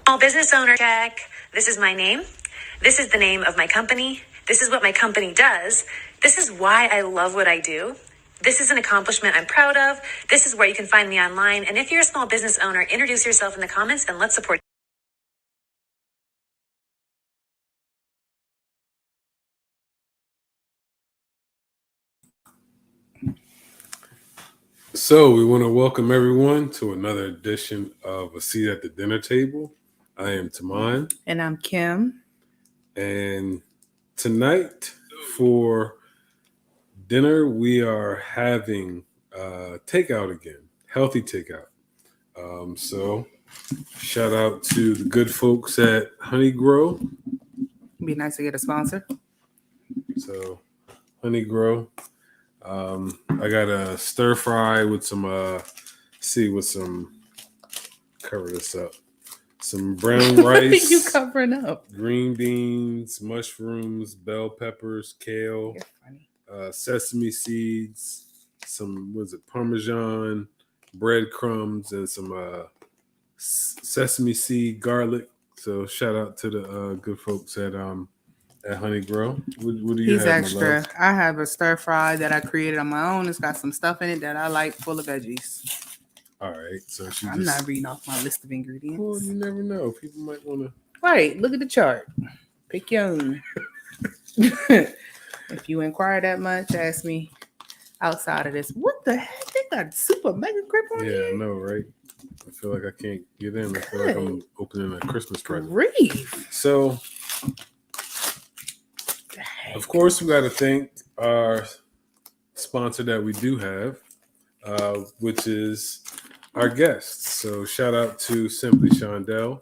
Small business owner, check. This is my name. This is the name of my company. This is what my company does. This is why I love what I do. This is an accomplishment I'm proud of. This is where you can find me online. And if you're a small business owner, introduce yourself in the comments and let's support. So we want to welcome everyone to another edition of A Seat at the Dinner Table. I am Taman. And I'm Kim. And tonight for dinner, we are having takeout again, healthy takeout. So shout out to the good folks at Honey Grow. Be nice to get a sponsor. So Honey Grow. I got a stir fry with some, cover this up. Some brown rice. You covering up. Green beans, mushrooms, bell peppers, kale, sesame seeds, some, Parmesan, breadcrumbs, and some sesame seed garlic. So shout out to the good folks at Honey Grow. What do you He's have? extra. I have a stir fry that I created on my own. It's got some stuff in it that I like, full of veggies. All right. So I'm not reading off my list of ingredients. Well, you never know. People might want to. Right. Look at the chart. Pick your own. If you inquire that much, ask me outside of this. What the heck? They got super mega grip on here? Yeah, I know, right? I feel like I can't get in. I feel like I'm opening a Christmas present. Grief. So, of course, we got to thank our sponsor that we do have, which is our guests. So shout out to Simply Shondel,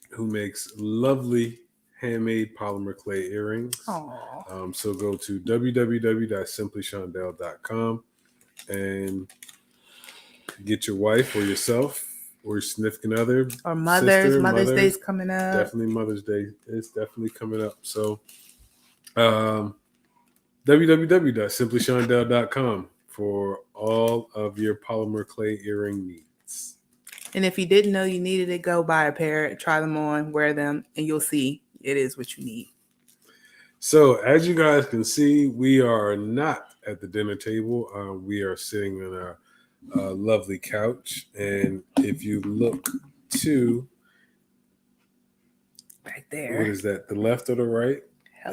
who makes lovely handmade polymer clay earrings. So go to www.simplyshondel.com and get your wife or yourself or your significant other or Mother's Day's coming up. Definitely Mother's Day. It's definitely coming up. So www.simplyshondel.com for all of your polymer clay earring needs. And if you didn't know you needed it, go buy a pair, try them on, wear them, and you'll see it is what you need. So as you guys can see, we are not at the dinner table. We are sitting on our lovely couch. And if you look to back there, what is that, the left or the right?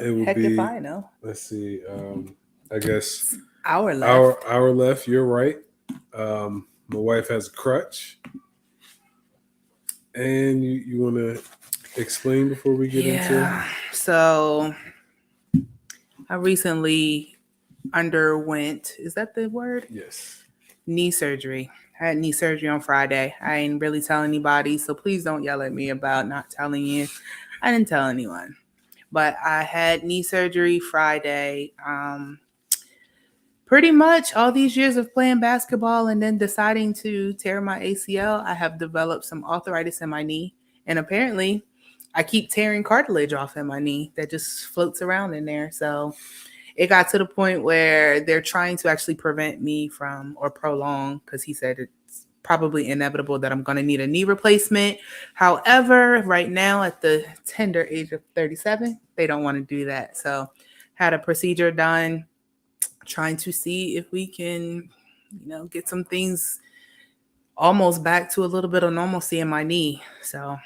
It would be, if I know. Let's see. I guess our left. Our left, you're right. My wife has a crutch. And you want to explain before we get into? So I recently underwent, is that the word? Yes. Knee surgery. I had knee surgery on Friday. I ain't really telling anybody, so please don't yell at me about not telling you. I didn't tell anyone. But I had knee surgery Friday. Pretty much all these years of playing basketball and then deciding to tear my ACL, I have developed some arthritis in my knee. And apparently, I keep tearing cartilage off in my knee that just floats around in there. So it got to the point where they're trying to actually prevent me from, or prolong, because he said it's probably inevitable that I'm going to need a knee replacement. However, right now at the tender age of 37, they don't want to do that. So had a procedure done, trying to see if we can, get some things almost back to a little bit of normalcy in my knee. So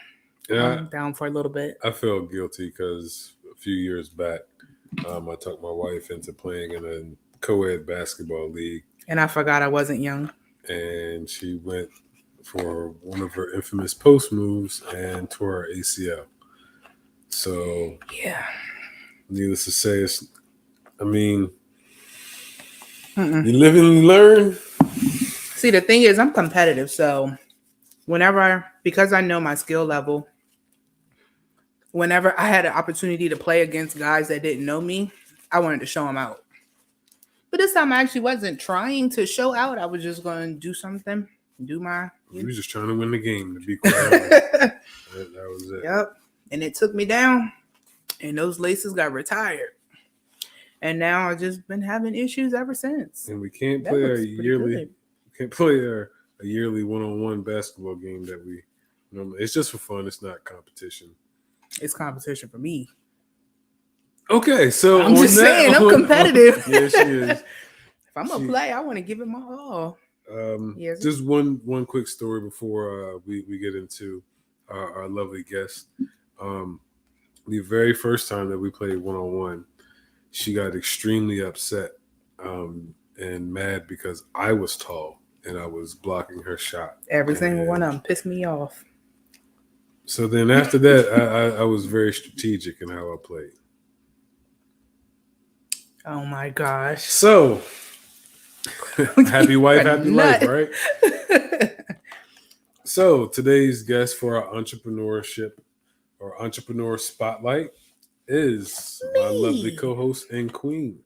I'm down for a little bit. I feel guilty because a few years back, I talked my wife into playing in a co-ed basketball league. And I forgot I wasn't young. And she went for one of her infamous post moves and tore her ACL. So, yeah. Needless to say, you live and learn. See, the thing is, I'm competitive. So because I know my skill level, whenever I had an opportunity to play against guys that didn't know me, I wanted to show them out. But this time I actually wasn't trying to show out. I was just going to do something, You were just trying to win the game, to be quiet. that was it. Yep. And it took me down, and those laces got retired. And now I've just been having issues ever since. And we can't play a yearly one-on-one basketball game that we It's just for fun. It's not competition. It's competition for me. Okay, so I'm just saying, I'm competitive. Yeah, she is. If I'm gonna play, I want to give it my all. Yes. Just one quick story before we get into our lovely guest. The very first time that we played 1-on-1, she got extremely upset and mad because I was tall and I was blocking her shot. Every single one of them pissed me off. So then after that, I was very strategic in how I played. Oh my gosh. So, happy wife, happy life, right? So, today's guest for our entrepreneurship or entrepreneur spotlight is my lovely co-host and queen,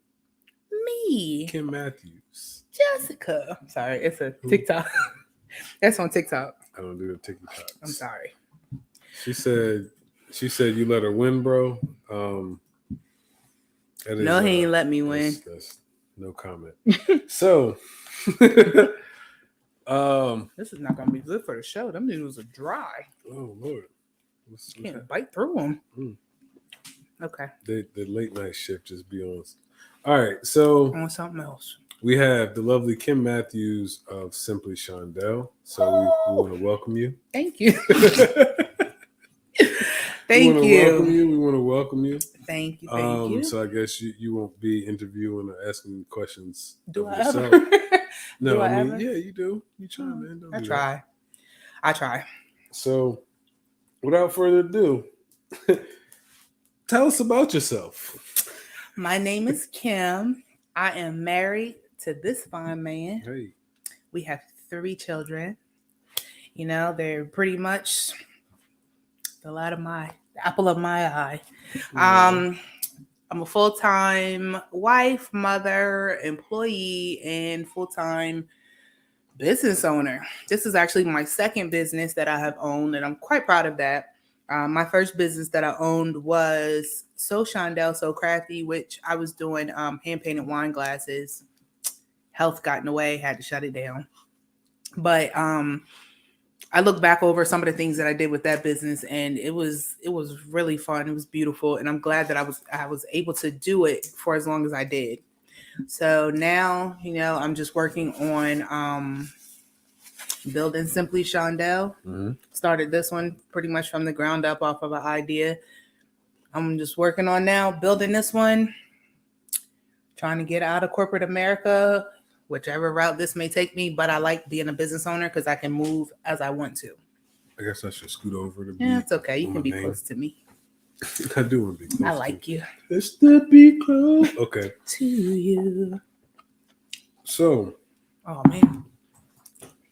me, Kim Matthews. Jessica. I'm sorry, it's a TikTok. That's on TikTok. I don't do the TikTok. I'm sorry. She said you let her win, bro. No, he ain't let me win. That's no comment. So, this is not gonna be good for the show. Them noodles are dry. Oh Lord, Can't bite through them. Okay. The late night shift just be on. All right, so on something else. We have the lovely Kim Matthews of Simply Shondel. So we want to welcome you. Thank you. We want to welcome you. Thank you. Thank you. So I guess you won't be interviewing or asking questions. Do I yourself. ever? No, I mean, yeah, you do. You try, man. I try. I try. So, without further ado, tell us about yourself. My name is Kim. I am married to this fine man. Hey. We have 3 children. You know, they're pretty much the apple of my eye. I'm a full-time wife, mother, employee, and full-time business owner. This is actually my second business that I have owned, and I'm quite proud of that. My first business that I owned was So Shondel, So Crafty, which I was doing hand-painted wine glasses. Health got in the way, had to shut it down. But I look back over some of the things that I did with that business, and it was really fun. It was beautiful, and I'm glad that I was able to do it for as long as I did. So now, you know, I'm just working on building Simply Shondel. Mm-hmm. Started this one pretty much from the ground up off of an idea. I'm just working on now building this one, trying to get out of corporate America, whichever route this may take me, but I like being a business owner because I can move as I want to. I guess I should scoot over to Yeah, it's okay. You can be close to me. I do want to be close. I like you. It's to be close. Okay. To you. So. Oh, man.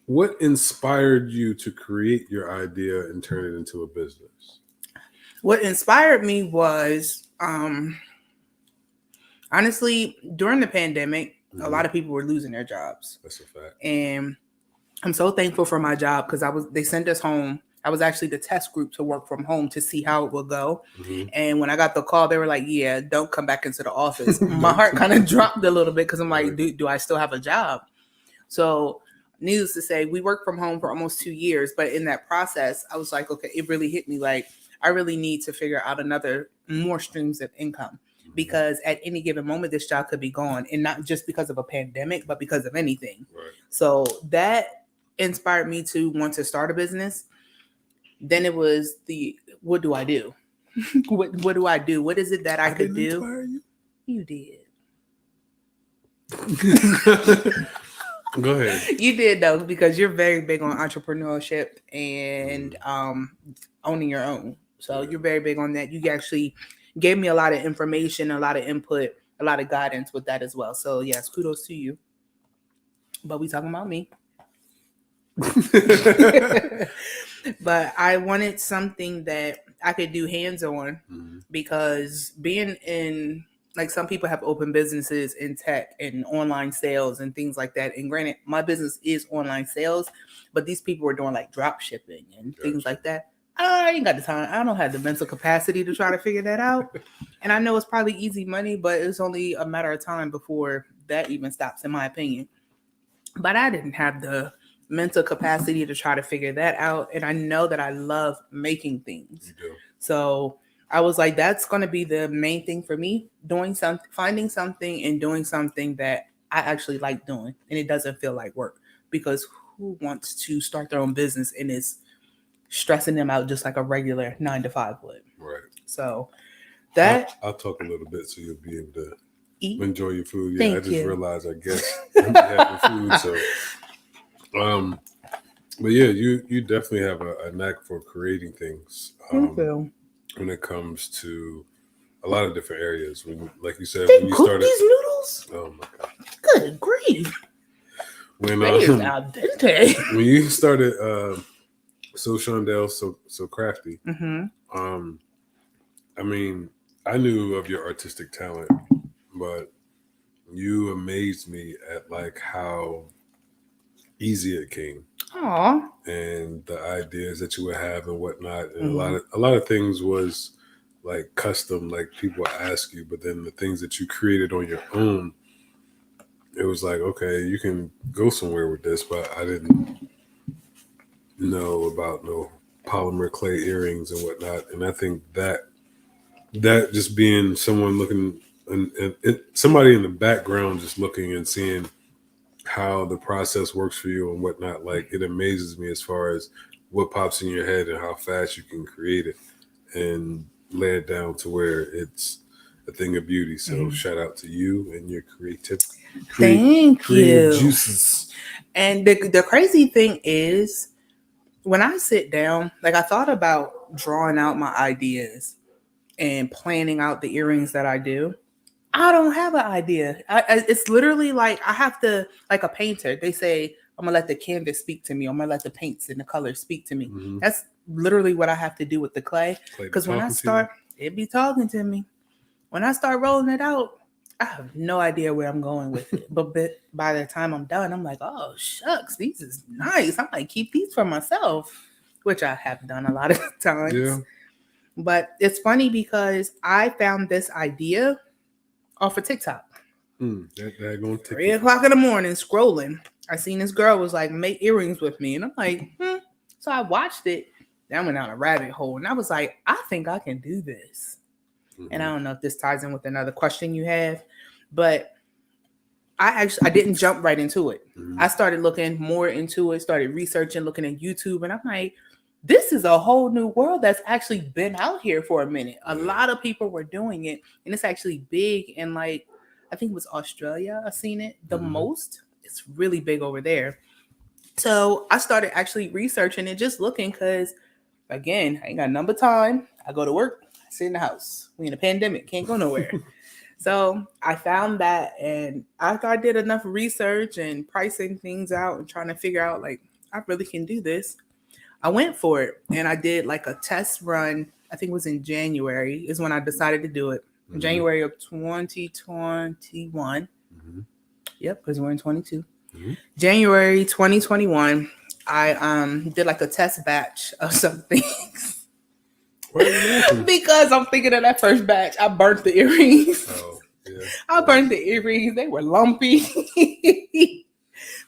What inspired you to create your idea and turn it into a business? What inspired me was, honestly, during the pandemic, a lot of people were losing their jobs. That's a fact. And I'm so thankful for my job because they sent us home. I was actually the test group to work from home to see how it would go. Mm-hmm. And when I got the call, they were like, yeah, don't come back into the office. My heart kind of dropped a little bit because I'm like, do I still have a job? So needless to say, we worked from home for almost 2 years. But in that process, I was like, okay, it really hit me. Like, I really need to figure out more streams of income. Because at any given moment, this job could be gone. And not just because of a pandemic, but because of anything. Right. So that inspired me to want to start a business. Then it was what do I do? what do I do? What is it that I could do? Inspire you? You did. Go ahead. You did, though, because you're very big on entrepreneurship and owning your own. So you're very big on that. You actually gave me a lot of information, a lot of input, a lot of guidance with that as well. So yes, kudos to you. But we talking about me. But I wanted something that I could do hands-on because being in, like, some people have open businesses in tech and online sales and things like that. And granted, my business is online sales, but these people were doing like drop shipping and things like that. I ain't got the time. I don't have the mental capacity to try to figure that out. And I know it's probably easy money, but it's only a matter of time before that even stops, in my opinion. But I didn't have the mental capacity to try to figure that out. And I know that I love making things. You do. So I was like, that's going to be the main thing for me, doing something, finding something and doing something that I actually like doing. And it doesn't feel like work, because who wants to start their own business and is stressing them out just like a regular 9 to 5 would. Right. So that I'll talk a little bit so you'll be able to eat. enjoy your food. Yeah, Thank I just you. realized I guess I'm having food. So but yeah, you definitely have a knack for creating things. Thank you. When it comes to a lot of different areas. When, like you said, They when you cook started these noodles? Oh my god. Good grief. When They is al dente. when you started So Shondel, so crafty. Mm-hmm. I mean, I knew of your artistic talent, but you amazed me at like how easy it came. Aw. And the ideas that you would have and whatnot. And Mhm. a lot of things was like custom, like people ask you, but then the things that you created on your own, it was like, okay, you can go somewhere with this, but I didn't know about no polymer clay earrings and whatnot. And I think that just being someone looking and somebody in the background just looking and seeing how the process works for you and whatnot, like it amazes me as far as what pops in your head and how fast you can create it and lay it down to where it's a thing of beauty. So shout out to you and your creative juices. And the crazy thing is, when I sit down, like I thought about drawing out my ideas and planning out the earrings that I do. I don't have an idea. It's literally like I have to, like a painter. They say, I'm going to let the canvas speak to me. I'm going to let the paints and the colors speak to me. Mm-hmm. That's literally what I have to do with the clay. Because when I start, it be talking to me. When I start rolling it out, I have no idea where I'm going with it. But by the time I'm done, I'm like, oh, shucks, these is nice. I might keep these for myself, which I have done a lot of times. Yeah. But it's funny because I found this idea off of TikTok. 3 o'clock in the morning, scrolling. I seen this girl was like, make earrings with me. And I'm like, So I watched it. Then I went down a rabbit hole. And I was like, I think I can do this. Mm-hmm. And I don't know if this ties in with another question you have, but I didn't jump right into it. Mm-hmm. I started looking more into it, started researching, looking at YouTube. And I'm like, this is a whole new world that's actually been out here for a minute. A lot of people were doing it. And it's actually big in like, I think it was Australia. I've seen it the most. It's really big over there. So I started actually researching it, just looking, because again, I ain't got number time. I go to work, I sit in the house. We in a pandemic, can't go nowhere. So I found that, and after I did enough research and pricing things out and trying to figure out like, I really can do this, I went for it. And I did like a test run. I think it was in January is when I decided to do it. In January of 2021. Yep, because we're in 22. January 2021, I did like a test batch of some things. Because I'm thinking of that first batch, I burnt the earrings. Oh, yeah. I burnt the earrings. They were lumpy.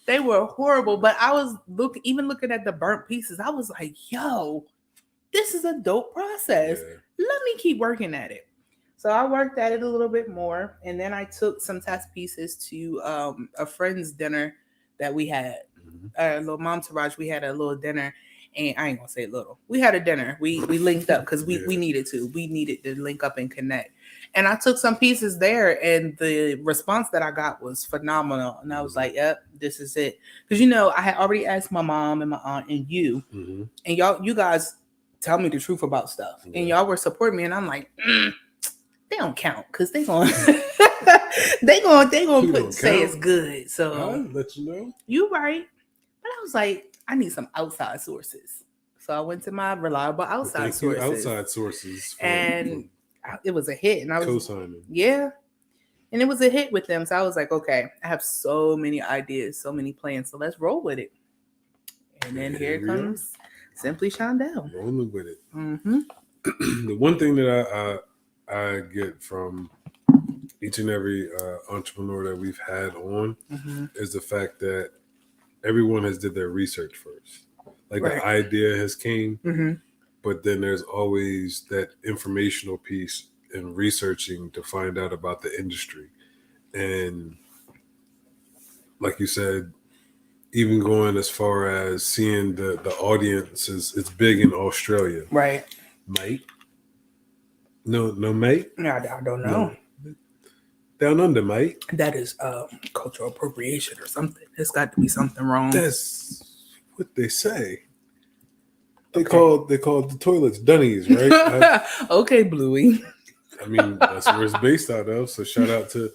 They were horrible. But I was looking at the burnt pieces. I was like, yo, this is a dope process. Yeah. Let me keep working at it. So I worked at it a little bit more. And then I took some test pieces to a friend's dinner that we had. A little mom Taraj, we had a little dinner. And I ain't gonna say little. We had a dinner. We linked up because we needed to. We needed to link up and connect. And I took some pieces there, and the response that I got was phenomenal. And I was like, "Yep, this is it." Because I had already asked my mom and my aunt and you, and you guys tell me the truth about stuff, and y'all were supporting me. And I'm like, they don't count because they gonna they gonna say it's good. So I'll let you know. You right. But I was like, I need some outside sources. So I went to my reliable outside sources. And it was a hit. And I was co-signing. Yeah. And it was a hit with them. So I was like, okay, I have so many ideas, so many plans. So let's roll with it. And then here comes Simply Shondel. Rolling with it. The one thing that I get from each and every entrepreneur that we've had on is the fact that everyone has did their research first. Like the idea has came, but then there's always that informational piece and researching to find out about the industry. And like you said, even going as far as seeing the audience it's big in Australia. Right. Mate? No, mate? I don't know. No. Down under, mate. That is cultural appropriation or something. There's got to be something wrong. That's what they say. They call the toilets dunnies, right? Okay, Bluey. I mean, that's where it's based out of. So shout out to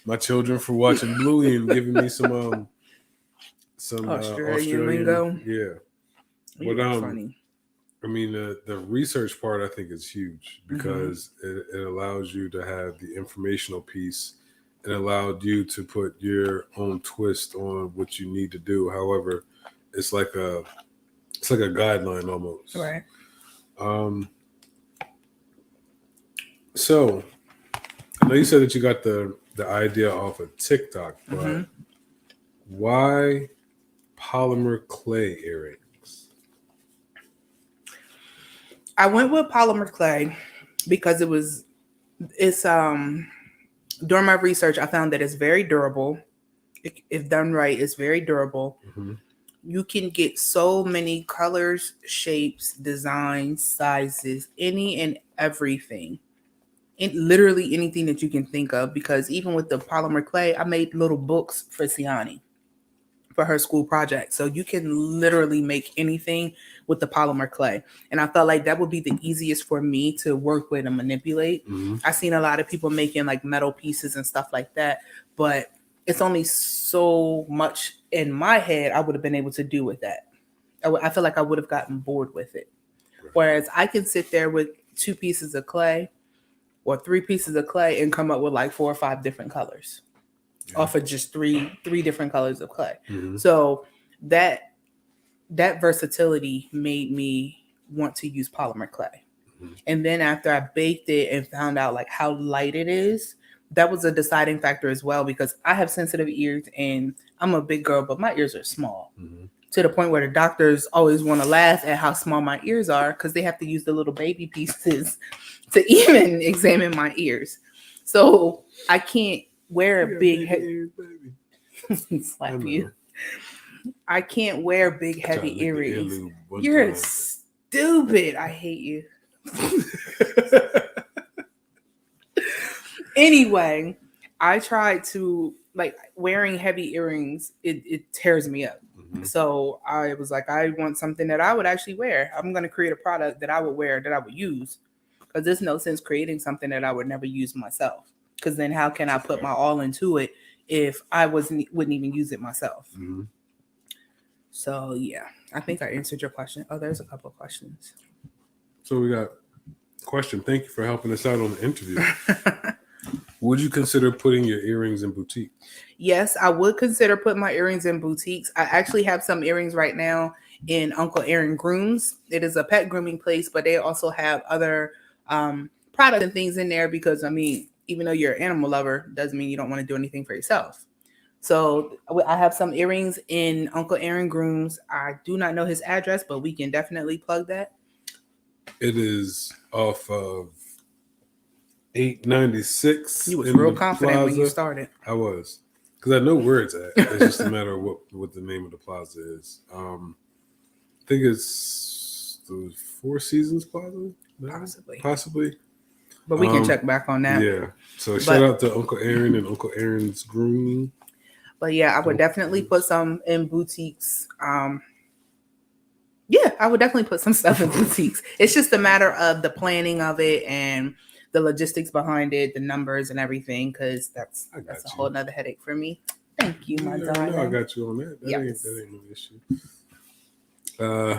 my children for watching Bluey and giving me some Australian lingo. Yeah. But funny. I mean, the research part I think is huge because it allows you to have the informational piece. It allowed you to put your own twist on what you need to do. However, it's like a guideline almost. Right. So I know you said that you got the idea off of TikTok, but why polymer clay earrings? I went with polymer clay because it's during my research, I found that it's very durable. If done right, it's very durable. You can get so many colors, shapes, designs, sizes, any and everything. Literally anything that you can think of, because even with the polymer clay, I made little books for Siani for her school project. So you can literally make anything with the polymer clay. And I felt like that would be the easiest for me to work with and manipulate. I've seen a lot of people making like metal pieces and stuff like that, but it's only so much in my head I would have been able to do with that. I feel like I would have gotten bored with it. Whereas I can sit there with 2 pieces of clay or 3 pieces of clay and come up with like 4 or 5 different colors off of just three different colors of clay. So that versatility made me want to use polymer clay. And then after I baked it and found out like how light it is, that was a deciding factor as well, because I have sensitive ears and I'm a big girl, but my ears are small to the point where the doctors always want to laugh at how small my ears are because they have to use the little baby pieces to even examine my ears. So I can't wear a big slap you. I can't wear big heavy earrings. You're stupid. I hate you. Anyway, I tried to like wearing heavy earrings. It tears me up. So I was like, I want something that I would actually wear. I'm going to create a product that I would wear, that I would use, because there's no sense creating something that I would never use myself. Because then how can I put my all into it if I wouldn't even use it myself? So yeah, I think I answered your question. Oh, there's a couple of questions. So we got a question. Thank you for helping us out on the interview. Would you consider putting your earrings in boutiques? Yes, I would consider putting my earrings in boutiques. I actually have some earrings right now in Uncle Aaron Grooms. It is a pet grooming place, but they also have other products and things in there because, I mean, even though you're an animal lover, doesn't mean you don't want to do anything for yourself. So I have some earrings in Uncle Aaron Grooms. I do not know his address, but we can definitely plug that. It is off of 896. You was real confident when you started. I was, because I know where it's at. It's just a matter of what the name of the plaza is. I think it's the Four Seasons Plaza. Possibly. But we can check back on that. Yeah. So shout out to Uncle Aaron and Uncle Aaron's Grooming. But yeah, I would definitely put some in boutiques. Yeah, I would definitely put some stuff in boutiques. It's just a matter of the planning of it and the logistics behind it, the numbers and everything, because that's a whole nother headache for me. Thank you, my darling. No, I got you on that. That ain't no issue.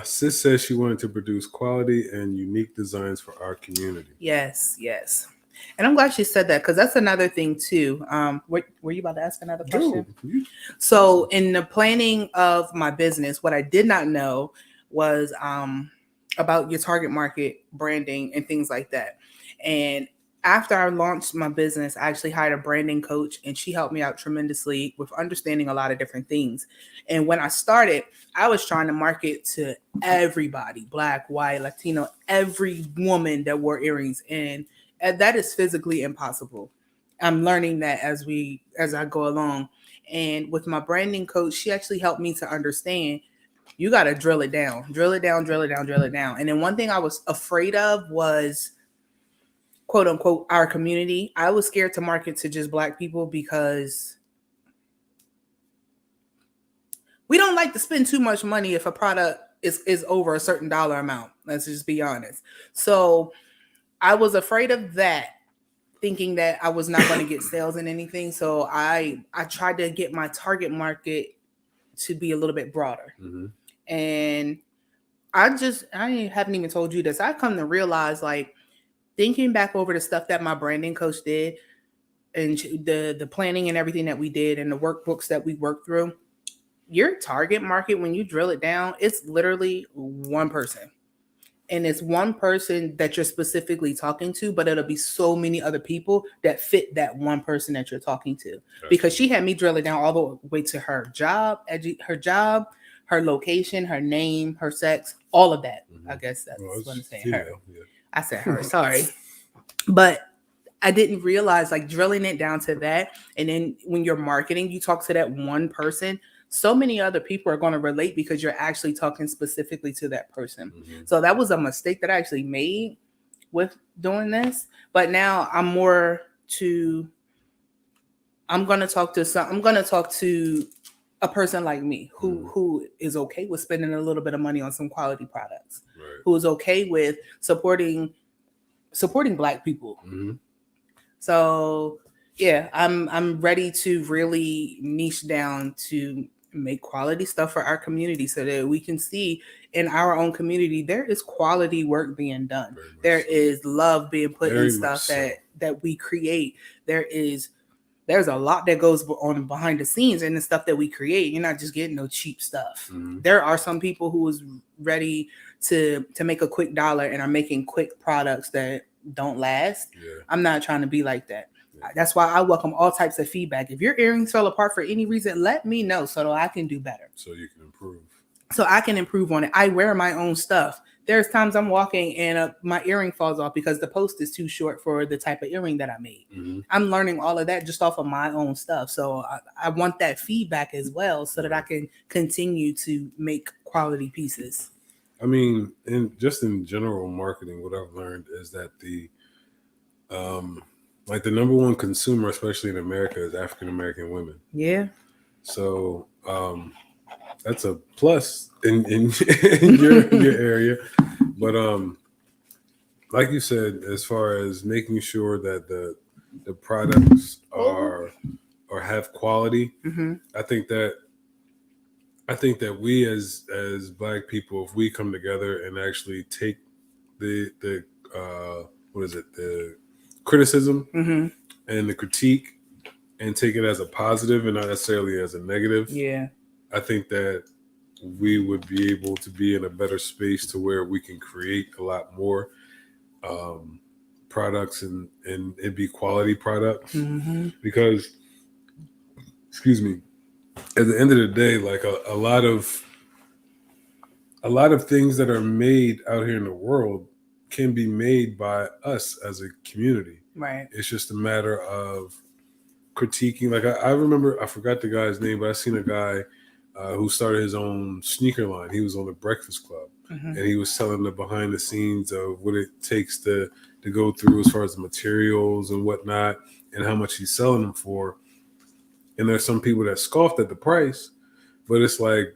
Sis says she wanted to produce quality and unique designs for our community. Yes. And I'm glad she said that, because that's another thing too. Were you about to ask another question? No. So in the planning of my business, what I did not know was about your target market branding and things like that. And after I launched my business, I actually hired a branding coach, and she helped me out tremendously with understanding a lot of different things. And when I started, I was trying to market to everybody, Black, white, Latino, every woman that wore earrings. And that is physically impossible. I'm learning that as I go along. And with my branding coach, she actually helped me to understand you got to drill it down, drill it down, drill it down, drill it down. And then one thing I was afraid of was, quote unquote, our community. I was scared to market to just Black people because we don't like to spend too much money if a product is over a certain dollar amount. Let's just be honest. So I was afraid of that, thinking that I was not going to get sales in anything. So I tried to get my target market to be a little bit broader. Mm-hmm. And I haven't even told you this. I come to realize, like, thinking back over the stuff that my branding coach did and the planning and everything that we did and the workbooks that we worked through, your target market, when you drill it down, it's literally one person. And it's one person that you're specifically talking to, but it'll be so many other people that fit that one person that you're talking to. Gotcha. Because she had me drill it down all the way to her job, her location, her name, her sex, all of that. Mm-hmm. I guess that's what I'm saying. Her. Yeah. I said her, sorry. But I didn't realize, like, drilling it down to that. And then when you're marketing, you talk to that one person. So many other people are going to relate because you're actually talking specifically to that person. Mm-hmm. So that was a mistake that I actually made with doing this. But now I'm going to talk to a person like me who is okay with spending a little bit of money on some quality products, right. Who is okay with supporting Black people. Mm-hmm. So yeah, I'm ready to really niche down to make quality stuff for our community so that we can see in our own community there is quality work being done. There is love being put in stuff that we create. There's a lot that goes on behind the scenes and the stuff that we create. You're not just getting no cheap stuff. Mm-hmm. There are some people who is ready to make a quick dollar and are making quick products that don't last. Yeah. I'm not trying to be like that. Yeah. That's why I welcome all types of feedback. If your earrings fell apart for any reason, let me know so that I can do better. So you can improve. So I can improve on it. I wear my own stuff. There's times I'm walking and my earring falls off because the post is too short for the type of earring that I made. Mm-hmm. I'm learning all of that just off of my own stuff. So I want that feedback as well so that I can continue to make quality pieces. I mean, in general marketing, what I've learned is that the number one consumer, especially in America, is African American women. Yeah. So that's a plus in your area. But like you said, as far as making sure that the products are have quality, mm-hmm. I think that we as Black people, if we come together and actually take the criticism mm-hmm. and the critique and take it as a positive and not necessarily as a negative, yeah, I think that we would be able to be in a better space to where we can create a lot more products and it be quality products. Mm-hmm. Because, excuse me, at the end of the day, like a lot of things that are made out here in the world can be made by us as a community. Right. It's just a matter of critiquing. Like I remember, I forgot the guy's name, but I seen a guy who started his own sneaker line. He was on the Breakfast Club, mm-hmm. and he was telling the behind the scenes of what it takes to go through as far as the materials and whatnot, and how much he's selling them for. And there's some people that scoffed at the price, but it's like,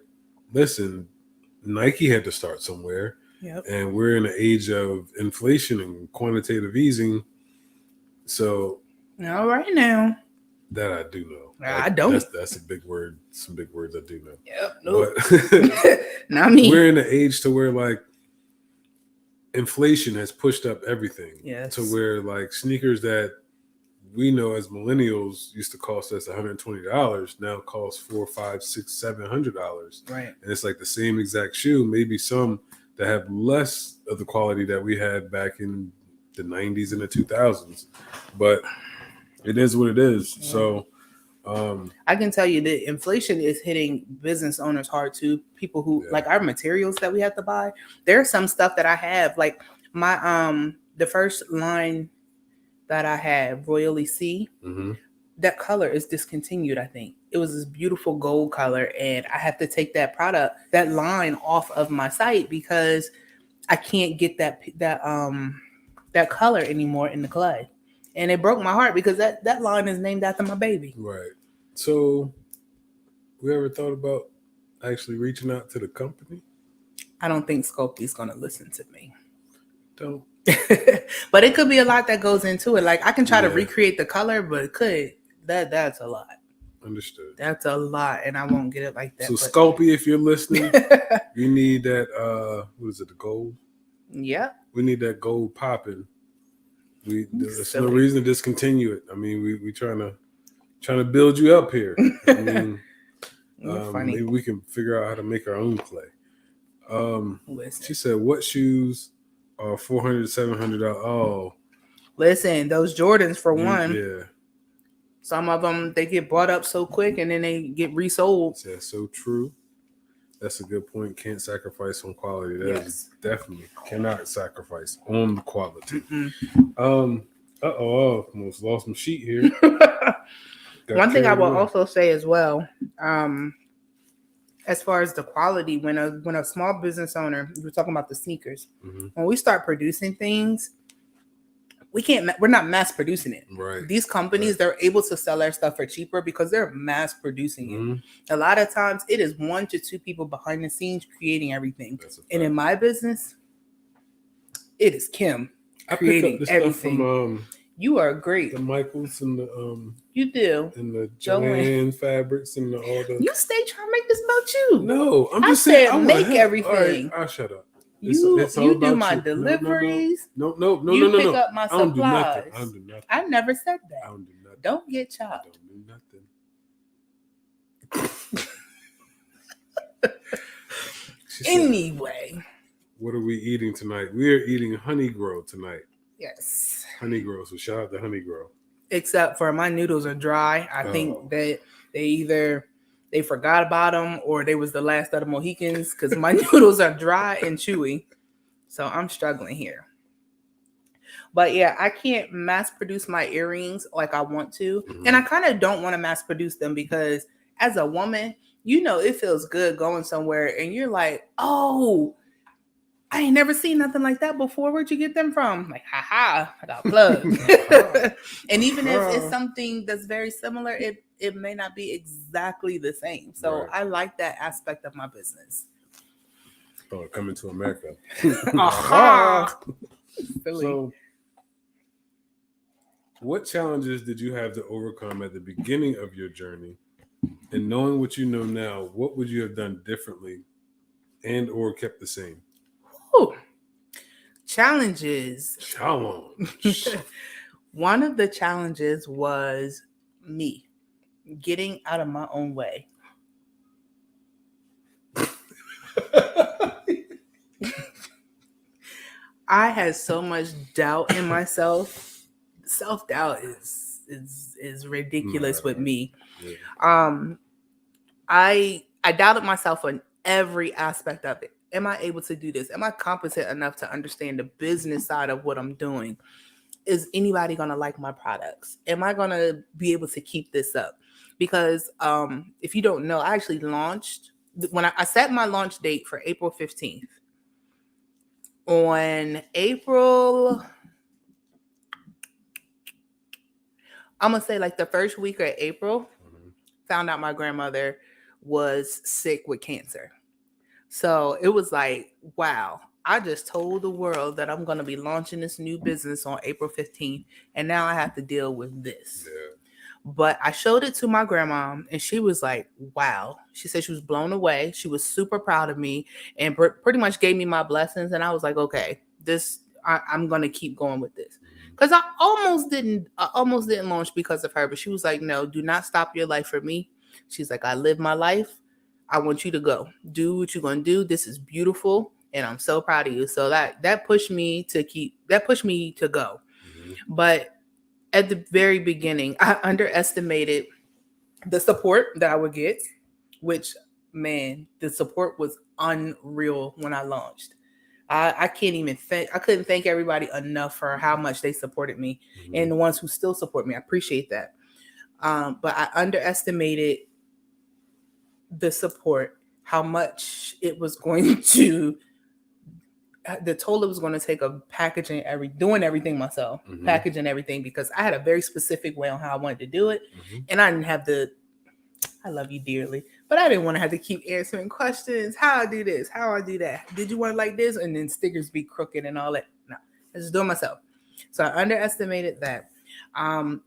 listen, Nike had to start somewhere. Yep. And we're in an age of inflation and quantitative easing. So, all right now. That I do know. I don't. That's a big word. Some big words I do know. Yep. Nope. Not me. We're in an age to where like inflation has pushed up everything. Yes. To where like sneakers that we know as millennials used to cost us $120 now cost $400, $500, $600, $700. Right. And it's like the same exact shoe. Maybe some that have less of the quality that we had back in the 90s and the 2000s. But it is what it is. Yeah. So I can tell you that inflation is hitting business owners hard too. People who like our materials that we have to buy. There's some stuff that I have, like my the first line that I had, Royally C, that color is discontinued. I think it was this beautiful gold color, and I have to take that line off of my site because I can't get that color anymore in the clay. And it broke my heart because that line is named after my baby. Right. So, we ever thought about actually reaching out to the company? I don't think Sculpey's gonna listen to me. Don't. But it could be a lot that goes into it. Like I can try to recreate the color, but that's a lot. Understood. That's a lot, and I won't get it like that. So Sculpey, if you're listening, we need that. What is it? The gold. Yeah. We need that gold popping. There's no reason to discontinue it. I mean, we trying to build you up here. I mean, maybe we can figure out how to make our own clay. She said, "What shoes are $400, $700?" Oh, listen, those Jordans for one. Yeah. Some of them they get bought up so quick and then they get resold. That's so true. That's a good point. Can't sacrifice on quality. That is definitely cannot sacrifice on quality. Almost lost some sheet here. One thing I will also say as well, as far as the quality, when a small business owner, we're talking about the sneakers, when we start producing things, we're not mass producing it. Right. These companies, they're able to sell their stuff for cheaper because they're mass producing it. A lot of times it is 1 to 2 people behind the scenes creating everything. And in my business, it is Kim creating everything. From, you are great. The Michaels and the you do. And the Joanne fabrics and all the. You stay trying to make this about you. No, I'm just saying. I make everything. All right, I'll shut up. You do my deliveries. No. You pick up my supplies. I don't do nothing. I never said that. I don't do nothing. Don't get chopped. Don't do nothing. Anyway. What are we eating tonight? We are eating Honey Grow tonight. Yes. Honey Grow. So shout out to Honey Grow. Except for my noodles are dry. I think that they forgot about them or they was the last of the Mohicans because my noodles are dry and chewy. So I'm struggling here. But yeah, I can't mass produce my earrings like I want to. And I kind of don't want to mass produce them because as a woman, it feels good going somewhere and you're like, oh, I ain't never seen nothing like that before. Where'd you get them from? Like, I got plugged. And even if it's something that's very similar, it may not be exactly the same. So I like that aspect of my business. Oh, coming to America. So, what challenges did you have to overcome at the beginning of your journey? And knowing what you know now, what would you have done differently and or kept the same? Ooh. Challenges. Challenge. One of the challenges was me getting out of my own way. I had so much doubt in myself. Self-doubt is ridiculous with me. Yeah. I doubted myself on every aspect of it. Am I able to do this? Am I competent enough to understand the business side of what I'm doing? Is anybody going to like my products? Am I going to be able to keep this up? Because if you don't know, I actually launched, when I set my launch date for April 15th. On April, I'm going to say like the first week of April, found out my grandmother was sick with cancer. So it was like, wow, I just told the world that I'm going to be launching this new business on April 15th. And now I have to deal with this. Yeah. But I showed it to my grandma and she was like, wow. She said she was blown away. She was super proud of me and pretty much gave me my blessings. And I was like, okay, I'm going to keep going with this. Because I almost didn't launch because of her. But she was like, no, do not stop your life for me. She's like, I live my life. I want you to go. Do what you're going to do. This is beautiful. and I'm so proud of you. So that pushed me to go. Mhm. But at the very beginning, I underestimated the support that I would get, which, man, the support was unreal when I launched. I can't even I couldn't thank everybody enough for how much they supported me, Mhm. and the ones who still support me. I appreciate that. But I underestimated the support, how much it was going to, the toll it was going to take of doing everything myself, Mhm. packaging everything, because I had a very specific way on how I wanted to do it. Mhm. And I didn't have I love you dearly, but I didn't want to have to keep answering questions. How I do this, how I do that. Did you want it like this? And then stickers be crooked and all that. No, I just do it myself. So I underestimated that. I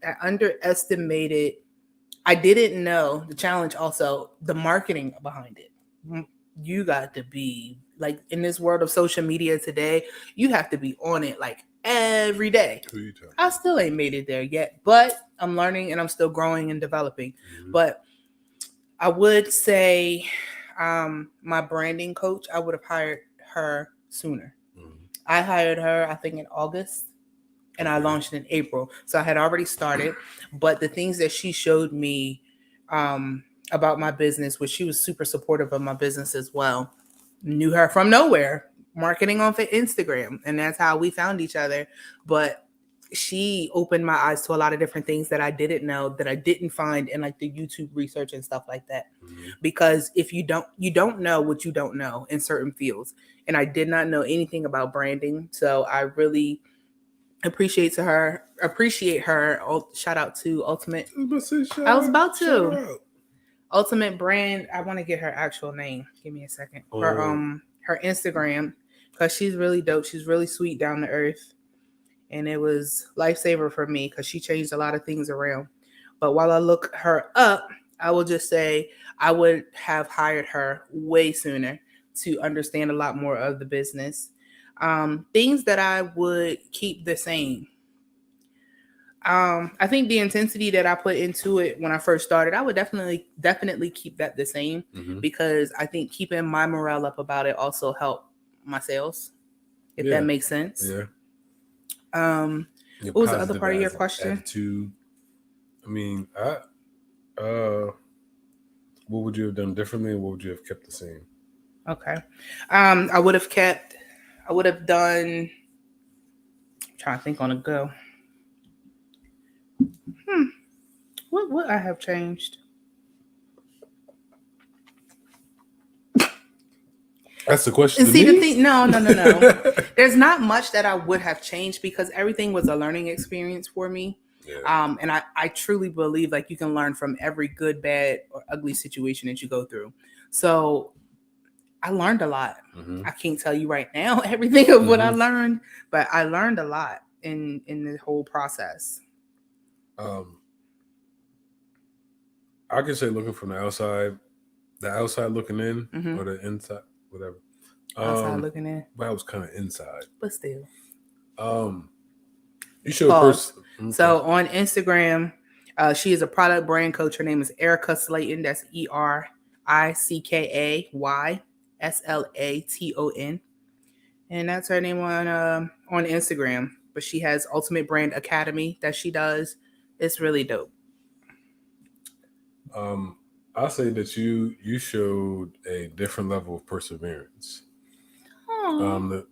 didn't know the challenge, also the marketing behind it. You got to be like, in this world of social media today, you have to be on it like every day. Who you talking? I still ain't made it there yet, but I'm learning and I'm still growing and developing. Mhm. But I would say my branding coach, I would have hired her sooner. Mhm. I hired her, I think, in August, and I Okay. launched in April. So I had already started, but the things that she showed me about my business, which she was super supportive of my business as well, knew her from nowhere, marketing on Instagram, and that's how we found each other. But she opened my eyes to a lot of different things that I didn't know, that I didn't find in like the YouTube research and stuff like that. Mhm. Because if you don't know what you don't know in certain fields. And I did not know anything about branding. So I really appreciate her. Shout out to Ultimate. I was about to. Ultimate Brand. I want to get her actual name. Give me a second. Her Instagram, because she's really dope. She's really sweet, down to earth. And it was lifesaver for me because she changed a lot of things around. But while I look her up, I will just say I would have hired her way sooner to understand a lot more of the business. Things that I would keep the same. I think the intensity that I put into it when I first started, I would definitely keep that the same, Mhm. because I think keeping my morale up about it also helped my sales, if Yeah. that makes sense. Yeah. What was the other part of your question? Attitude. I mean, what would you have done differently, and what would you have kept the same? Okay. I would have done, I'm trying to think on a go. What would I have changed? That's the question. And see, the thing, no. There's not much that I would have changed, because everything was a learning experience for me. Yeah. And I truly believe like you can learn from every good, bad, or ugly situation that you go through. So I learned a lot. Mhm. I can't tell you right now everything of what I Mhm. learned, but I learned a lot in the whole process. I can say, looking from the outside looking in, Mhm. or the inside, whatever. Outside looking in, But I was kind of inside. but still. You show a Pause. person. Okay. So on Instagram, she is a product brand coach. Her name is Erica Slayton. That's ERICKAYSLATON, and that's her name on Instagram. But she has Ultimate Brand Academy that she does. It's really dope. I'll say that you showed a different level of perseverance. Yeah.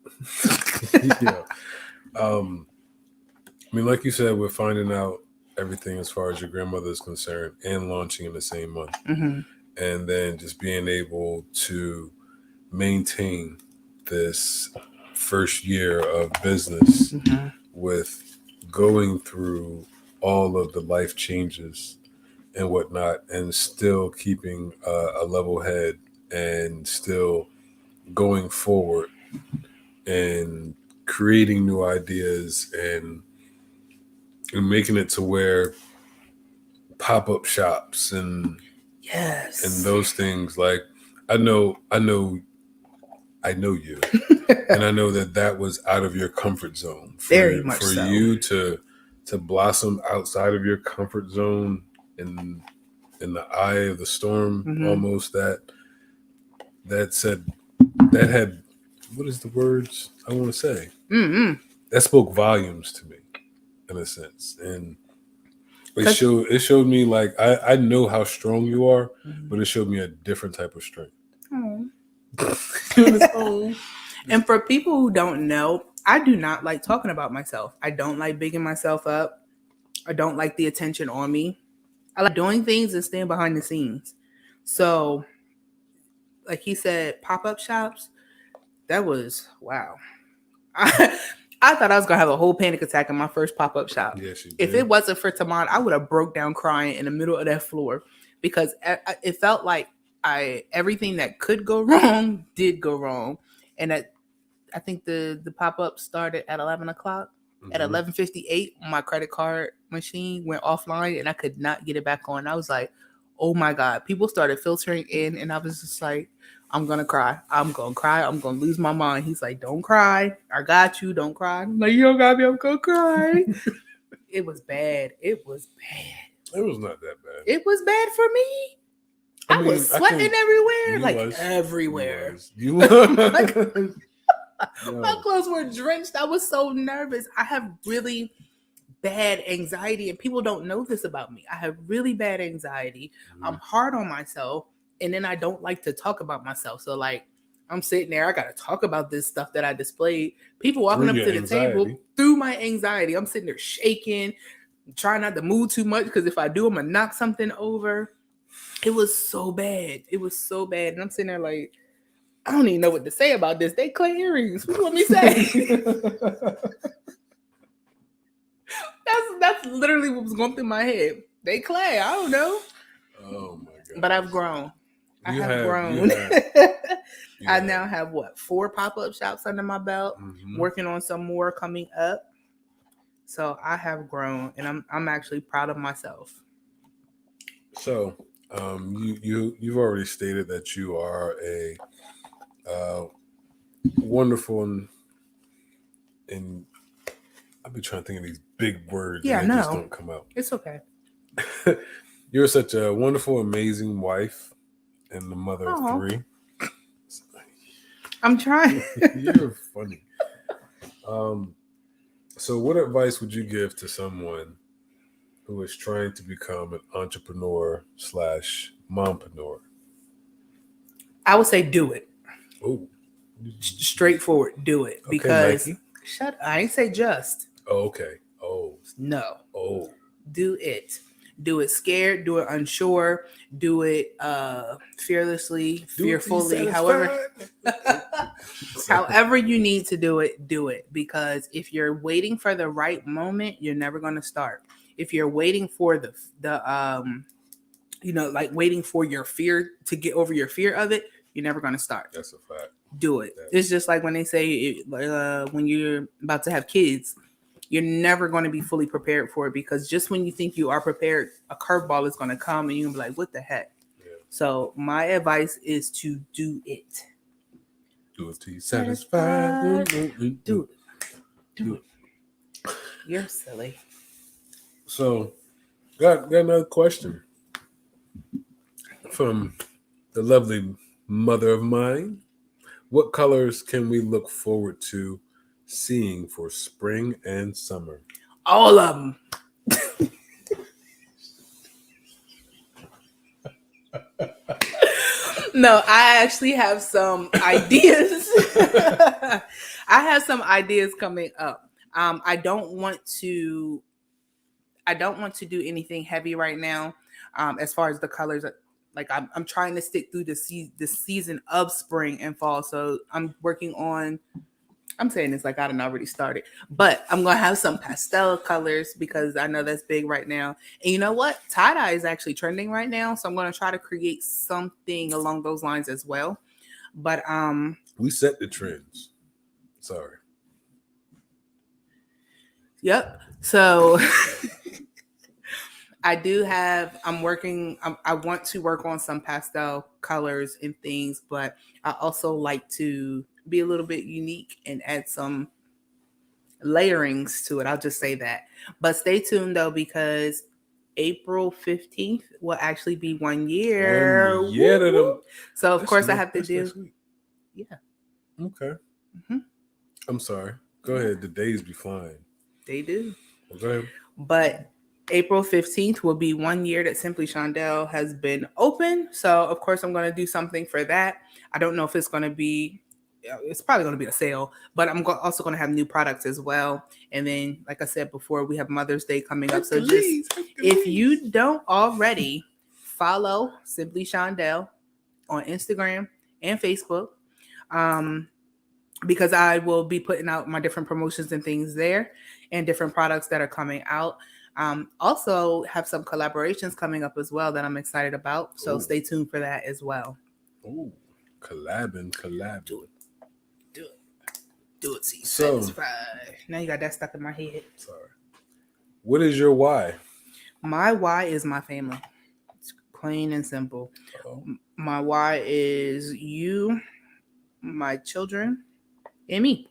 I mean, like you said, we're finding out everything as far as your grandmother is concerned, and launching in the same month. Mm-hmm. And then just being able to maintain this first year of business Mm-hmm. with going through all of the life changes and whatnot, and still keeping a level head, and still going forward and creating new ideas, and making it to where pop-up shops and Yes. and those things, like I know you and I know that was out of your comfort zone Very much for so. you to blossom outside of your comfort zone, in the eye of the storm. Mhm. Almost that said that had what is the words I want to say? Mm-hmm. That spoke volumes to me, in a sense, and it 'Cause- showed me like I know how strong you are, Mhm. but it showed me a different type of strength. Oh. And for people who don't know, I do not like talking about myself. I don't like bigging myself up. I don't like the attention on me. I like doing things and staying behind the scenes. So, like he said, pop-up shops, that was wow. I thought I was gonna have a whole panic attack in my first pop-up shop. Yes, you did. If it wasn't for Tamon, I would have broke down crying in the middle of that floor because it felt like everything that could go wrong did go wrong, and I think the pop-up started at 11 o'clock. At 11:58, my credit card machine went offline and I could not get it back on. I was like, "Oh my god!" People started filtering in, and I was just like, "I'm gonna cry. I'm gonna cry. I'm gonna lose my mind." He's like, "Don't cry. I got you. Don't cry." I'm like, "You don't got me. I'm gonna cry." It was bad. It was bad. It was not that bad. It was bad for me. I mean, was sweating everywhere, you like was. everywhere. You was. My clothes were drenched. I was so nervous. I have really bad anxiety, and people don't know this about me. I have really bad anxiety. I'm hard on myself, and then I don't like to talk about myself. So, like, I'm sitting there, I got to talk about this stuff that I displayed. People walking up to the table through my anxiety. I'm sitting there shaking, trying not to move too much because if I do, I'm gonna knock something over. It was so bad. It was so bad, and I'm sitting there like, I don't even know what to say about this. They clay earrings. What do you want me to say? That's literally what was going through my head. They clay. I don't know. Oh my god! But I've grown. I have grown. I now have 4 pop-up shops under my belt. Working on some more coming up. So I have grown, and I'm actually proud of myself. So, you've already stated that you are a wonderful and I've been trying to think of these big words. Yeah, and they just don't come out. It's okay. You're such a wonderful, amazing wife and the mother of 3. I'm trying. You're funny. So what advice would you give to someone who is trying to become an entrepreneur / mompreneur? I would say do it. Oh, straightforward. Do it because shut. I ain't say just. Oh, okay. Oh no. Oh, do it. Do it scared. Do it unsure. Do it fearlessly, fearfully. However you need to do it. Do it because if you're waiting for the right moment, you're never going to start. If you're waiting for the like waiting for your fear to get over your fear of it, you're never going to start. That's a fact. Do it. It's just like when they say when you're about to have kids, you're never going to be fully prepared for it because just when you think you are prepared, a curveball is going to come and you're going to be like, what the heck? Yeah. So my advice is to do it. Do it till you're satisfied. Do it. You're silly. So, got another question from the lovely mother of mine. What colors can we look forward to seeing for spring and summer? All of them. No, I actually have some ideas. I have some ideas coming up. I don't want to do anything heavy right now. As far as the colors, like I'm trying to stick through the season of spring and fall. So I'm working on. I'm saying this like I didn't already started, but I'm gonna have some pastel colors because I know that's big right now. And you know what? Tie-dye is actually trending right now, so I'm gonna try to create something along those lines as well. But we set the trends. Sorry. Yep. So I want to work on some pastel colors and things, but I also like to be a little bit unique and add some layerings to it. I'll just say that. But stay tuned though, because April 15th will actually be 1 year. Yeah. So of course I have to do. Yeah. Okay. Mm-hmm. I'm sorry. Go ahead. The days be flying. They do. Go ahead. But April 15th will be 1 year that Simply Shondel has been open. So, of course, I'm going to do something for that. I don't know if it's going to be, it's probably going to be a sale, but I'm also going to have new products as well. And then, like I said before, we have Mother's Day coming up. So if you don't already follow Simply Shondel on Instagram and Facebook, because I will be putting out my different promotions and things there and different products that are coming out. Also have some collaborations coming up as well that I'm excited about. So stay tuned for that as well. Oh, collabing. Do it. See, so, satisfied. Now you got that stuck in my head. Sorry. What is your why? My why is my family. It's plain and simple. Oh. My why is you, my children, and me.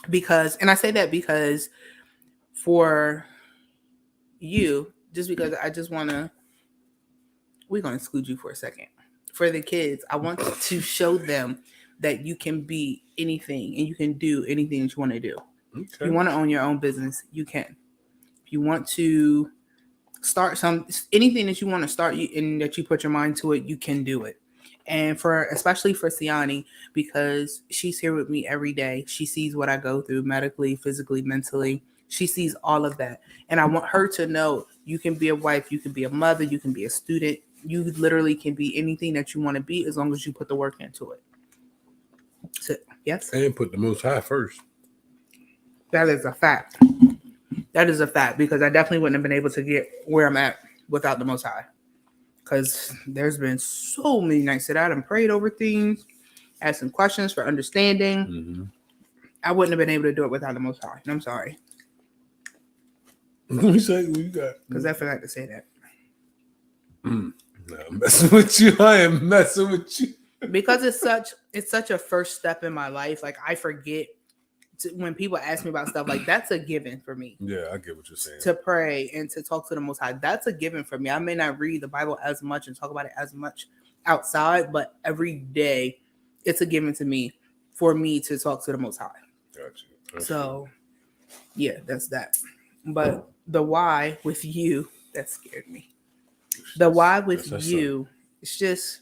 And I say that because for you, just because I just want to, we're going to exclude you for a second. For the kids, I want to show them that you can be anything and you can do anything that you want to do. Okay. If you want to own your own business, you can. If you want to start anything that you want to start and that you put your mind to it, you can do it. And especially for Siani, because she's here with me every day. She sees what I go through medically, physically, mentally. She sees all of that. And I want her to know you can be a wife, you can be a mother, you can be a student. You literally can be anything that you want to be as long as you put the work into it. So, yes? And put the Most High first. That is a fact. That is a fact, because I definitely wouldn't have been able to get where I'm at without the Most High. Because there's been so many nights that I done prayed over things, asked some questions for understanding. Mm-hmm. I wouldn't have been able to do it without the Most High. And I'm sorry. Let me say what you got. Because I forgot to say that. No, I'm messing with you. I am messing with you. Because it's such a first step in my life. Like, I forget when people ask me about stuff, like, that's a given for me. Yeah, I get what you're saying. To pray and to talk to the Most High, that's a given for me. I may not read the Bible as much and talk about it as much outside, but every day it's a given to me for me to talk to the Most High. Gotcha. So, yeah, that's that. But the why with you, that scared me. The why with you, it's just,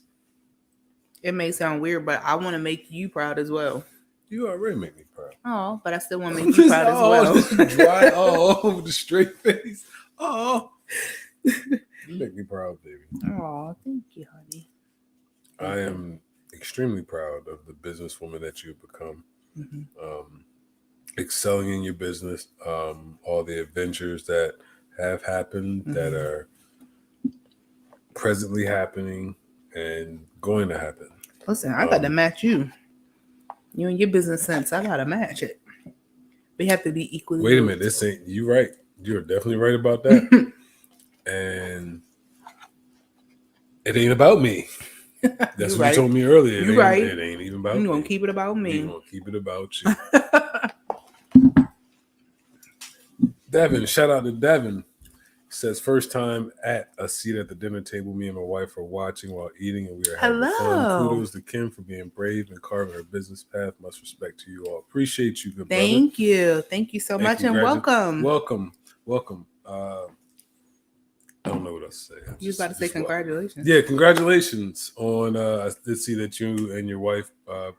it may sound weird, but I want to make you proud as well. You already make me proud. Oh, but I still want to make you proud as well. With the straight face. Oh, you make me proud, baby. Oh, thank you, honey. I am extremely proud of the businesswoman that you've become. Mm-hmm. Excelling in your business, all the adventures that have happened, mm-hmm. that are presently happening, and going to happen. Listen, I got to match you. You and your business sense, I got to match it. We have to be equally. Wait a minute, this ain't you right. You're definitely right about that. And it ain't about me. That's what you told me earlier. You're right. It ain't even about me. You're going to keep it about me. You're going to keep it about you. Devin, shout out to Devin. He says, first time at a seat at the dinner table. Me and my wife are watching while eating, and we are having fun. Kudos to Kim for being brave and carving her business path. Much respect to you all. Appreciate you, good brother. Thank you. Thank you so much, and welcome. Welcome. I don't know what else to say. You was about to say congratulations. Yeah, congratulations on. I did see that you and your wife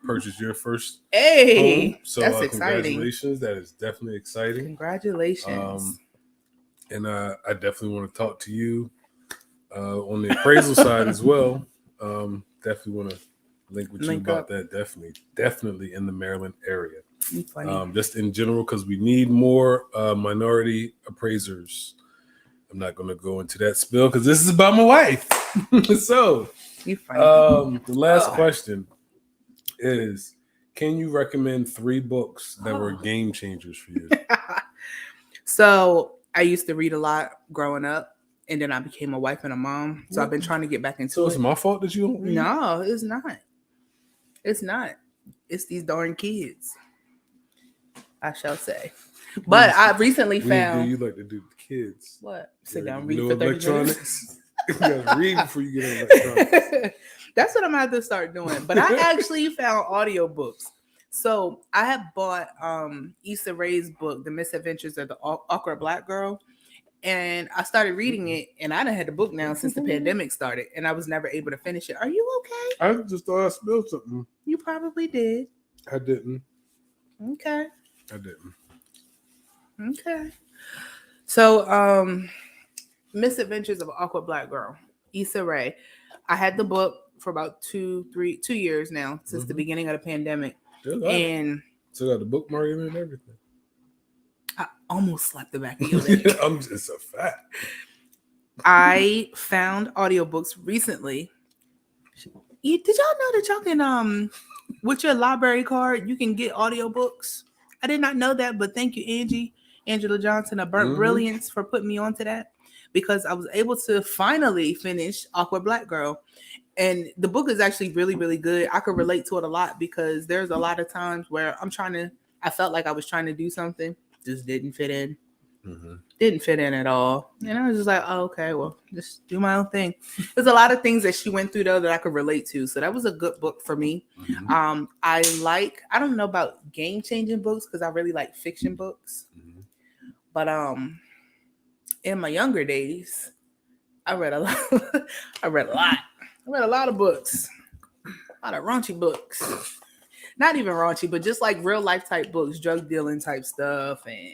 purchased your first home. So that's exciting. Congratulations. That is definitely exciting. Congratulations. And I definitely want to talk to you on the appraisal side as well. Definitely want to link with you about that. Definitely in the Maryland area. Just in general, because we need more minority appraisers. I'm not going to go into that spill because this is about my wife. So, the last question is, can you recommend 3 books that were game changers for you? So, I used to read a lot growing up, and then I became a wife and a mom. So, I've been trying to get back into it. So, it's my fault that you don't read? No, it's not. It's not. It's these darn kids, I shall say. But I recently found. You like to do the kids? What? Sit down, read for 30 minutes. You gotta read before you get on electronics. That's what I'm gonna have to start doing. But I actually found audiobooks. So I had bought Issa Rae's book, The Misadventures of the Awkward Black Girl. And I started reading it, and I done had the book now since the pandemic started, and I was never able to finish it. Are you okay? I just thought I spilled something. You probably did. I didn't. Okay. I didn't. Okay. So, Misadventures of an Awkward Black Girl, Issa Rae. I had the book for about 2 years now, since the beginning of the pandemic. And so got the bookmark in it and everything. I almost slapped the back of your leg. I'm just a fact. I found audiobooks recently. Did y'all know that y'all can with your library card you can get audiobooks? I did not know that, but thank you, Angela Johnson of Burnt Brilliance, for putting me onto that, because I was able to finally finish Awkward Black Girl. And the book is actually really, really good. I could relate to it a lot, because there's a lot of times where I felt like I was trying to do something, just didn't fit in. Didn't fit in at all. And I was just like, oh, okay, well, just do my own thing. There's a lot of things that she went through, though, that I could relate to. So that was a good book for me. I don't know about game-changing books, because I really like fiction books. But in my younger days, I read a lot. I read a lot of books. A lot of raunchy books. Not even raunchy, but just like real life type books, drug dealing type stuff, and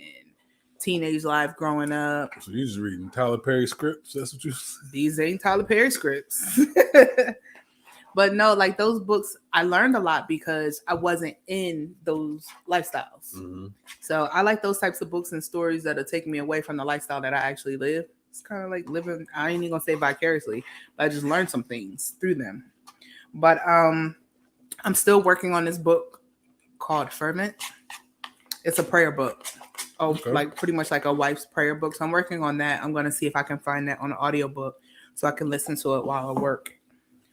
teenage life growing up. So you just reading Tyler Perry scripts? That's what you... These ain't Tyler Perry scripts. But no, like those books, I learned a lot because I wasn't in those lifestyles. So I like those types of books and stories that'll take me away from the lifestyle that I actually live. It's kind of like living, I ain't even gonna say vicariously, but I just learned some things through them. But I'm still working on this book called Fervent. It's a prayer book. Like pretty much like a wife's prayer book. So I'm working on that. I'm going to see if I can find that on an audiobook so I can listen to it while I work.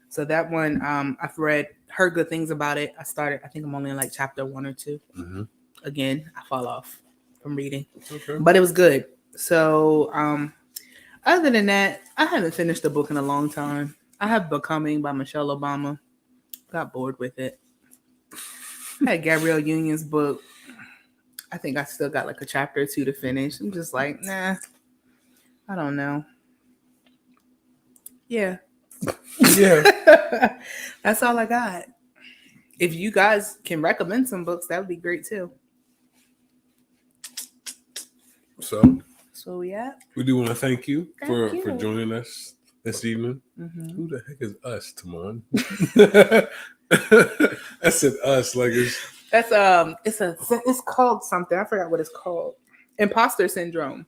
So that one, I've heard good things about it. I think I'm only in like chapter 1 or 2. Again, I fall off from reading. But it was good. So other than that, I haven't finished the book in a long time. I have Becoming by Michelle Obama. Got bored with it. I had Gabrielle Union's book. I think I still got like a chapter or 2 to finish. I'm just like, nah, I don't know. Yeah. That's all I got. If you guys can recommend some books, that would be great too. So yeah. We do want to thank you for joining us this evening. Who the heck is us, Timon? I said us like it's... It's called something. I forgot what it's called. Imposter syndrome.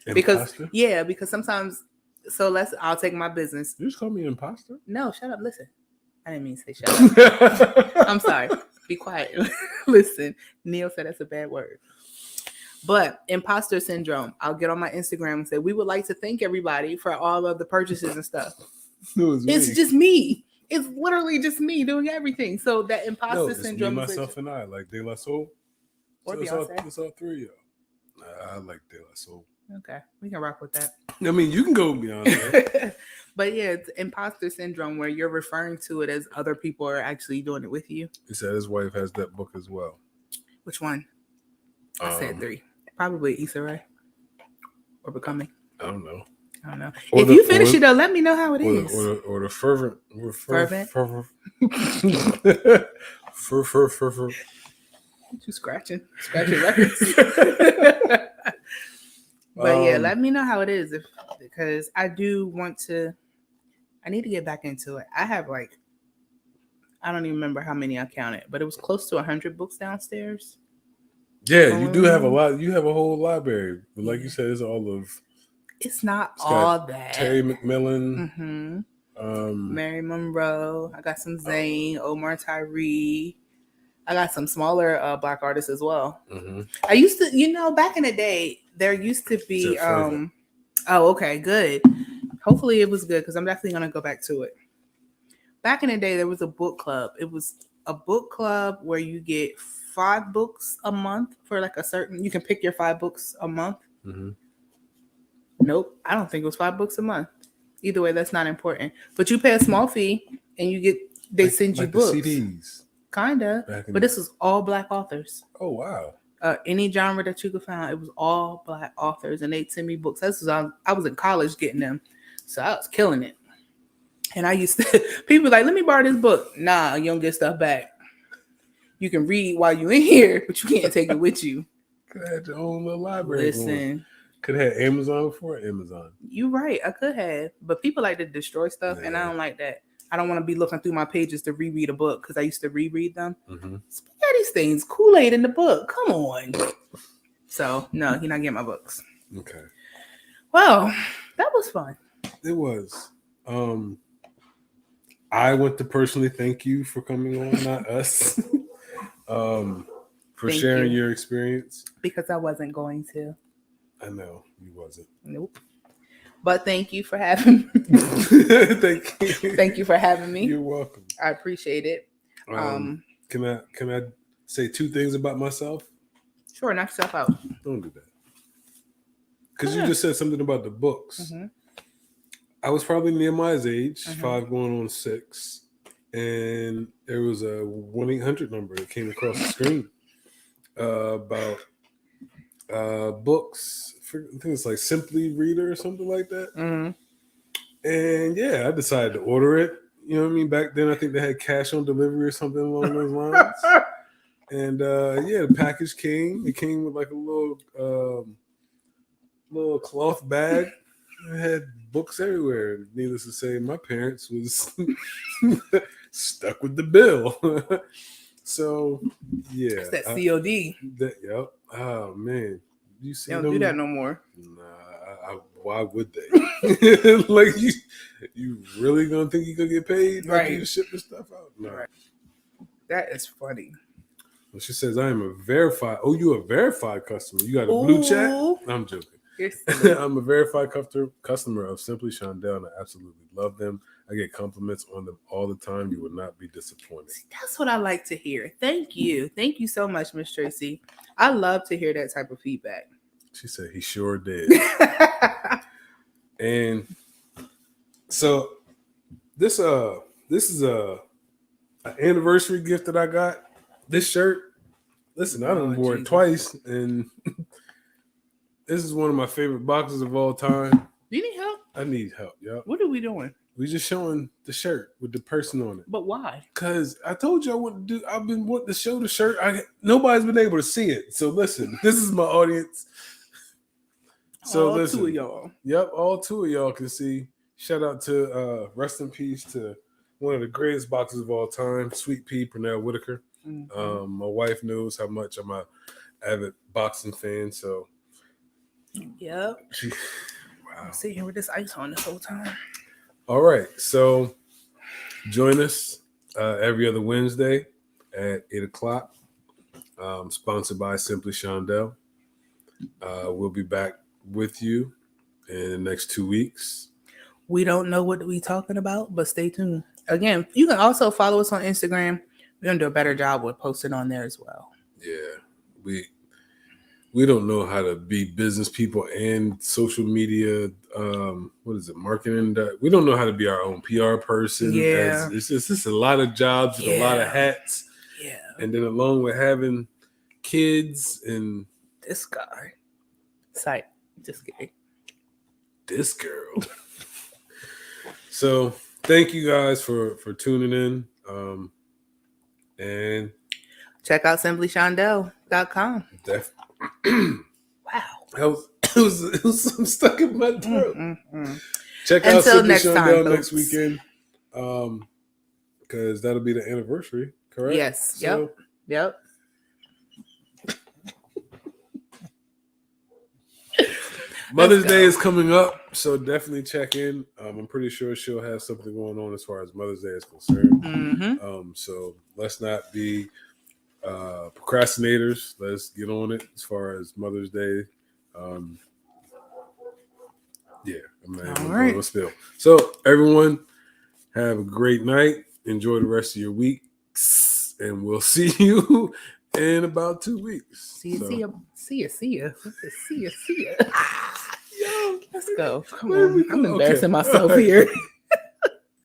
Imposter? Because sometimes. So I'll take my business. You just call me imposter? No, shut up. Listen, I didn't mean to say shut up. I'm sorry. Be quiet. Listen, Neil said that's a bad word. But imposter syndrome. I'll get on my Instagram and say we would like to thank everybody for all of the purchases and stuff. It's just me. It's literally just me doing everything. So that imposter syndrome. Me, myself, and I, like De La Soul. Or so Beyonce. It's all 3 of y'all. I like De La Soul. Okay, we can rock with that. I mean, you can go Beyonce. But yeah, it's imposter syndrome where you're referring to it as other people are actually doing it with you. He said his wife has that book as well. Which one? I said 3. Probably Issa Rae. Or Becoming. I don't know. If you finish it though, let me know how it is. Or the Fervent. Fervent. Fervent. You scratching records. But yeah, let me know how it is because I do want to. I need to get back into it. I have I don't even remember how many I counted, but it was close to 100 books downstairs. Yeah, you do have a lot. You have a whole library, but like you said, it's all of. It's not all that. Terry McMillan, Mary Monroe. I got some Zane, Omar Tyree. I got some smaller Black artists as well. I used to, back in the day, there used to be. Oh, okay, good. Hopefully, it was good because I'm definitely gonna go back to it. Back in the day, there was a book club. It was a book club where you get 5 books a month for like a certain. You can pick your 5 books a month. Nope, I don't think it was 5 books a month. Either way, that's not important. But you pay a small fee and you get. They send you books. The CDs. Kinda. But this was all Black authors. Oh, wow. Any genre that you could find, it was all Black authors, and they'd send me books. I was in college getting them, so I was killing it. And I used to, people like, let me borrow this book. Nah, you don't get stuff back. You can read while you're in here, but you can't take it with you. Could have had your own little library. Listen. Could have had Amazon before Amazon. You're right. I could have. But people like to destroy stuff, and I don't like that. I don't want to be looking through my pages to reread a book because I used to reread them. Mm-hmm. Spaghetti's things, Kool-Aid in the book. Come on. So, no, you're not getting my books. Okay. Well, that was fun. It was. I want to personally thank you for coming on, not us. For sharing your experience. Because I wasn't going to. I know you wasn't. Nope. But thank you for having me. Thank you. Thank you for having me. You're welcome. I appreciate it. Can I say two things about myself? Sure, knock yourself out. Don't do that. Because you just said something about the books. Mm-hmm. I was probably Nehemiah's age, 5 going on 6. And there was a 1-800 number that came across the screen about books. I think it's like Simply Reader or something like that. Mm-hmm. And yeah, I decided to order it. You know what I mean? Back then, I think they had cash on delivery or something along those lines. And the package came. It came with like a little cloth bag. It had books everywhere. Needless to say, my parents was stuck with the bill. So yeah, it's that COD. Yep. Oh man, you see, they don't do that no more. Nah, why would they? Like you really gonna think you gonna get paid? Right. You shipping stuff out? No. Right. That is funny. Well, she says, "I am a verified." Oh, you a verified customer? You got a blue check? I'm joking. I'm a verified customer of Simply Shondel, and I absolutely love them. I get compliments on them all the time. You will not be disappointed. That's what I like to hear. Thank you. Thank you so much, Miss Tracy. I love to hear that type of feedback. She said he sure did. And so this is an anniversary gift that I got. This shirt. Listen, I done wore it twice, and this is one of my favorite boxes of all time. Do you need help? I need help, yeah. What are we doing? We just showing the shirt with the person on it. But why? Because I told you I want to do. I've been wanting to show the shirt. Nobody's been able to see it. So listen, this is my audience. So all listen, 2 of y'all. Yep, all 2 of y'all can see. Shout out to rest in peace to one of the greatest boxers of all time, Sweet Pea Pernell Whitaker. Mm-hmm. My wife knows how much I'm an avid boxing fan. So yep. Wow. I'm sitting here with this ice on this whole time. All right, so join us every other Wednesday at 8:00. Sponsored by Simply Shondel. We'll be back with you in the next 2 weeks. We don't know what we're talking about, but stay tuned. Again, you can also follow us on Instagram. We're gonna do a better job with posting on there as well. Yeah, we don't know how to be business people and social media. Marketing? We don't know how to be our own PR person. Yeah, it's just a lot of jobs and a lot of hats. Yeah, and then along with having kids and this guy, sight, just kidding. This girl. So thank you guys for tuning in. And check out simplyshondel.com. Wow. It was something stuck in my throat. Check out Until Simply next Shondel time, next weekend. Because that'll be the anniversary, correct? Yes. So, Yep. Mother's Day is coming up, so definitely check in. I'm pretty sure she'll have something going on as far as Mother's Day is concerned. Mm-hmm. So let's not be procrastinators. Let's get on it as far as Mother's Day. I'm not even going to spill. So everyone, have a great night. Enjoy the rest of your week, and we'll see you in about 2 weeks. See ya. Yo, let's go. Come on. I'm embarrassing myself here.